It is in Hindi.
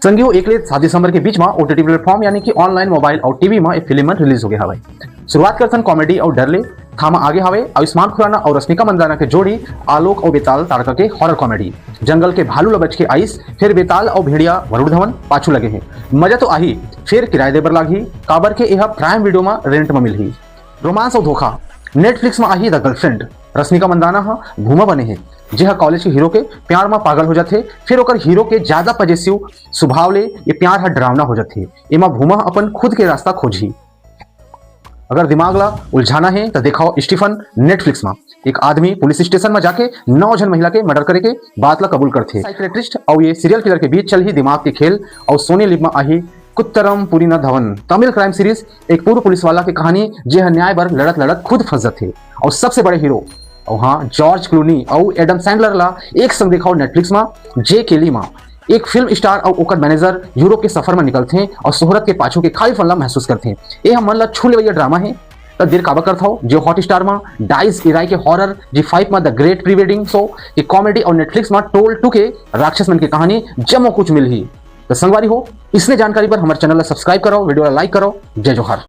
संगियो 1 ले 7 दिसंबर के बीच में ओटीटी प्लेटफॉर्म यानी कि ऑनलाइन मोबाइल और टीवी में एक फिल्म रिलीज हो गया हवे। शुरुआत करथन कॉमेडी और डर ले थामा आगे हवे आयुष्मान खुराना और रश्मिका मंदाना के जोड़ी आलोक और बेताल तारका के हॉरर कॉमेडी। जंगल के भालू लबच के आइस फिर बेताल और भेड़िया वरुण धवन पाछू लगे हैं। मजा तो आही फिर किराए देबर लागी काबर के यह प्राइम वीडियो में रेंट में मिलही। रोमांस और धोखा नेटफ्लिक्स में आही द गर्लफ्रेंड। रश्मिका मंदाना भूमा बने हैं जे कॉलेज के हीरो के प्यार में पागल हो जाते फिर ओकर हीरो के ज्यादा पजेसिव स्वभाव ले ये प्यार डरावना हो जाते। एमा भूमा अपन खुद के रास्ता खोजी। अगर दिमाग ला उलझाना है तो देखाओ स्टीफन नेटफ्लिक्स में। एक आदमी पुलिस स्टेशन में जाके 9 जन महिला के मर्डर करे के बात ला कबूल करते। साइकियाट्रिस्ट और ये सीरियल किलर के बीच चल ही दिमाग के खेल और सोनी लिप में आई कुत्तरम पुरीना धवन तमिल क्राइम सीरीज। एक पूर्व पुलिस वाला की कहानी जे न्याय बर लड़त लड़त खुद फंस जाते और सबसे बड़े हीरो और हाँ जॉर्ज क्लूनी और एडम सैंडलर ला एक संग दिखाओ नेटफ्लिक्स में। जे केली में एक फिल्म स्टार और ओकर मैनेजर यूरोप के सफर में निकलते हैं और शोहरत के पाछू के खाली फनला महसूस करते हैं। ये हम मन ला छू ले ड्रामा है तो देर काबा करता हो जो हॉट स्टार में डाइस इराई के हॉरर G5 में the great pre wedding show एक कॉमेडी और नेटफ्लिक्स में टोल 2 के राक्षस मन की कहानी जमो कुछ मिल ही तो संगवारी हो। इसने जानकारी पर हमारे चैनल सब्सक्राइब करो, वीडियो लाइक करो। जय जोहार।